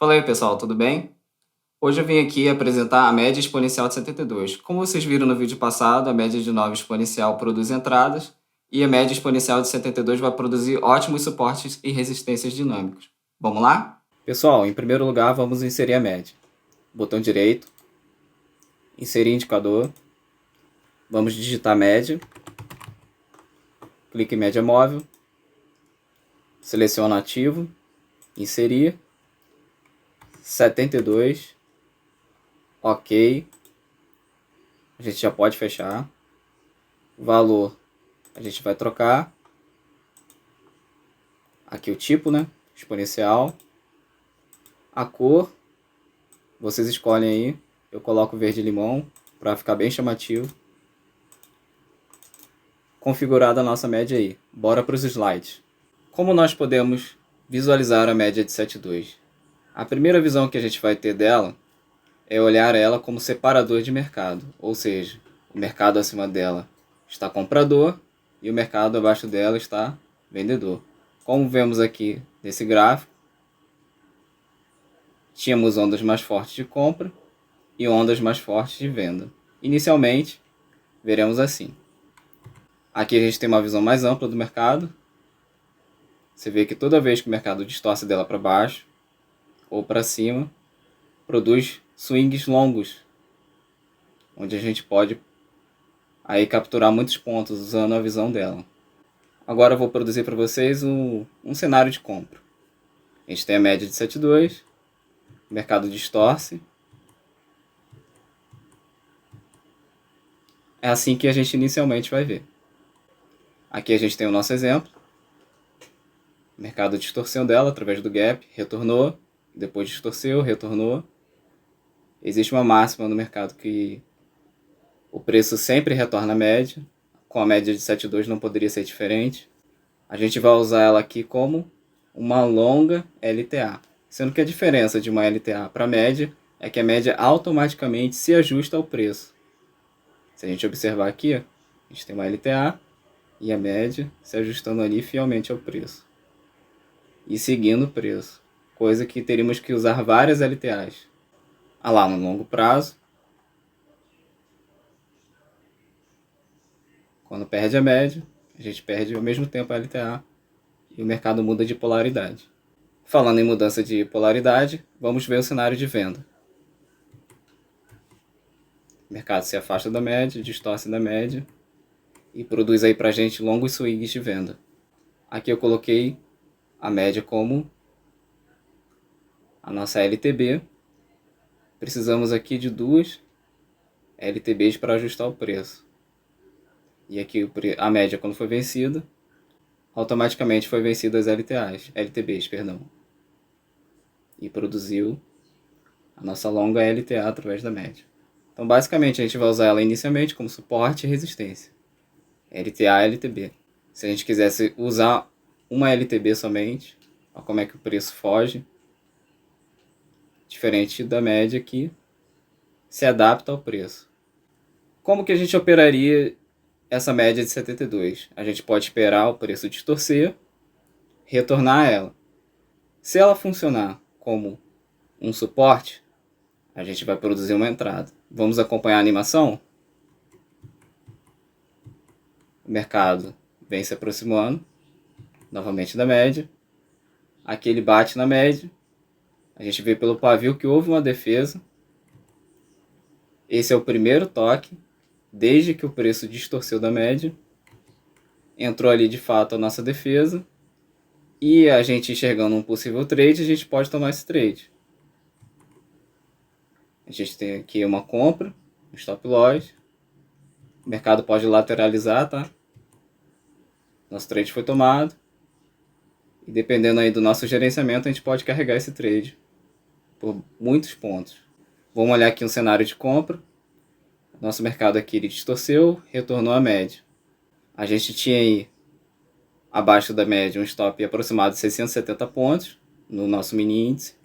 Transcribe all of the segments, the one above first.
Fala aí pessoal, tudo bem? Hoje eu vim aqui apresentar a média exponencial de 72. Como vocês viram no vídeo passado, a média de 9 exponencial produz entradas e a média exponencial de 72 vai produzir ótimos suportes e resistências dinâmicos. Vamos lá? Pessoal, em primeiro lugar vamos inserir a média. Botão direito, inserir indicador, vamos digitar média, clique em média móvel, seleciono ativo, inserir, 72, ok, a gente já pode fechar, valor a gente vai trocar, aqui o tipo, né, exponencial, a cor, vocês escolhem aí, eu coloco verde limão para ficar bem chamativo. Configurada a nossa média aí, bora para os slides. Como nós podemos visualizar a média de 72? A primeira visão que a gente vai ter dela é olhar ela como separador de mercado, ou seja, o mercado acima dela está comprador e o mercado abaixo dela está vendedor. Como vemos aqui nesse gráfico, tínhamos ondas mais fortes de compra e ondas mais fortes de venda. Inicialmente, veremos assim. Aqui a gente tem uma visão mais ampla do mercado. Você vê que toda vez que o mercado distorce dela para baixo ou para cima, produz swings longos, onde a gente pode aí capturar muitos pontos usando a visão dela. Agora eu vou produzir para vocês um cenário de compra. A gente tem a média de 7,2, o mercado distorce. É assim que a gente inicialmente vai ver. Aqui a gente tem o nosso exemplo. O mercado distorceu dela através do gap, retornou, depois distorceu, retornou. Existe uma máxima no mercado que o preço sempre retorna à média. Com a média de 7,2 não poderia ser diferente. A gente vai usar ela aqui como uma longa LTA. Sendo que a diferença de uma LTA para a média é que a média automaticamente se ajusta ao preço. Se a gente observar aqui, a gente tem uma LTA e a média se ajustando ali fielmente ao preço. E seguindo o preço. Coisa que teríamos que usar várias LTAs. Lá no longo prazo, quando perde a média, a gente perde ao mesmo tempo a LTA e o mercado muda de polaridade. Falando em mudança de polaridade, vamos ver o cenário de venda. O mercado se afasta da média, distorce da média e produz aí pra gente longos swings de venda. Aqui eu coloquei a média como a nossa LTB. Precisamos aqui de duas LTBs para ajustar o preço. E aqui a média, quando foi vencida, automaticamente foi vencida as LTBs, perdão. E produziu a nossa longa LTA através da média. Então, basicamente, a gente vai usar ela inicialmente como suporte e resistência. LTA, LTB. Se a gente quisesse usar uma LTB somente, olha como é que o preço foge. Diferente da média que se adapta ao preço. Como que a gente operaria essa média de 72? A gente pode esperar o preço distorcer, retornar a ela. Se ela funcionar como um suporte, a gente vai produzir uma entrada. Vamos acompanhar a animação? O mercado vem se aproximando novamente da média. Aqui ele bate na média. A gente vê pelo pavio que houve uma defesa. Esse é o primeiro toque, desde que o preço distorceu da média. Entrou ali de fato a nossa defesa. E a gente enxergando um possível trade, a gente pode tomar esse trade. A gente tem aqui uma compra, um stop loss. O mercado pode lateralizar, tá? Nosso trade foi tomado. E dependendo aí do nosso gerenciamento, a gente pode carregar esse trade por muitos pontos. Vamos olhar aqui um cenário de compra. Nosso mercado aqui ele distorceu, retornou à média. A gente tinha aí abaixo da média um stop aproximado de 670 pontos no nosso mini índice.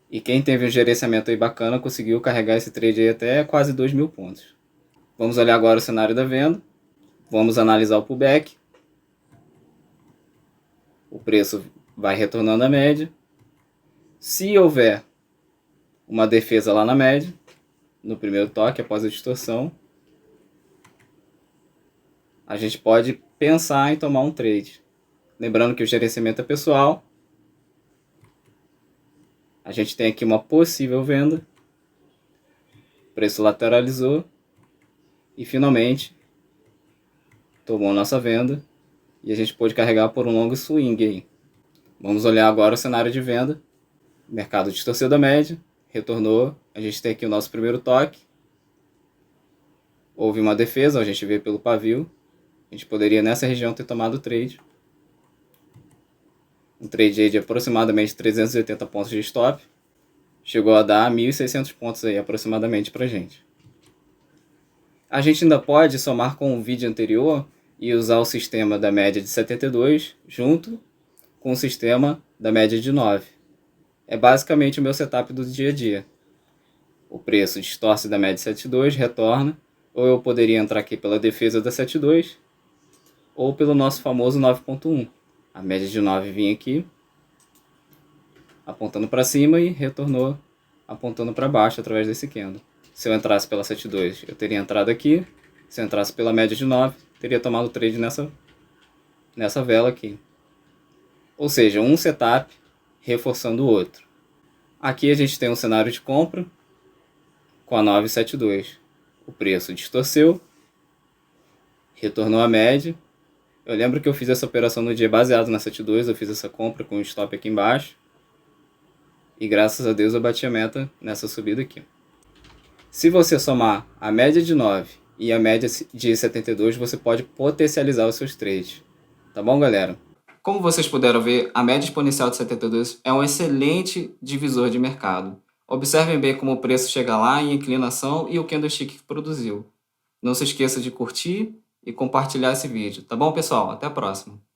E quem teve um gerenciamento aí bacana conseguiu carregar esse trade aí até quase 2.000 pontos. Vamos olhar agora o cenário da venda. Vamos analisar o pullback. O preço vai retornando à média. Se houver uma defesa lá na média, no primeiro toque, após a distorção, a gente pode pensar em tomar um trade. Lembrando que o gerenciamento é pessoal. A gente tem aqui uma possível venda. O preço lateralizou. E finalmente tomou nossa venda. E a gente pôde carregar por um long swing aí. Vamos olhar agora o cenário de venda. O mercado distorceu da média. Retornou. A gente tem aqui o nosso primeiro toque. Houve uma defesa, a gente vê pelo pavio. A gente poderia nessa região ter tomado o trade. Um trade aí de aproximadamente 380 pontos de stop. Chegou a dar 1.600 pontos aí aproximadamente pra gente. A gente ainda pode somar com o vídeo anterior e usar o sistema da média de 72 junto com o sistema da média de 9. É basicamente o meu setup do dia a dia. O preço distorce da média de 72, retorna, ou eu poderia entrar aqui pela defesa da 72 ou pelo nosso famoso 9.1. A média de 9 vinha aqui, apontando para cima e retornou apontando para baixo através desse candle. Se eu entrasse pela 72, eu teria entrado aqui. Se eu entrasse pela média de 9, teria tomado o trade nessa vela aqui. Ou seja, um setup reforçando o outro. Aqui a gente tem um cenário de compra com a 972. O preço distorceu, retornou à média. Eu lembro que eu fiz essa operação no dia baseado na 72, eu fiz essa compra com o stop aqui embaixo. E graças a Deus eu bati a meta nessa subida aqui. Se você somar a média de 9 e a média de 72, você pode potencializar os seus trades. Tá bom, galera? Como vocês puderam ver, a média exponencial de 72 é um excelente divisor de mercado. Observem bem como o preço chega lá em inclinação e o candlestick que produziu. Não se esqueça de curtir e compartilhar esse vídeo. Tá bom, pessoal? Até a próxima.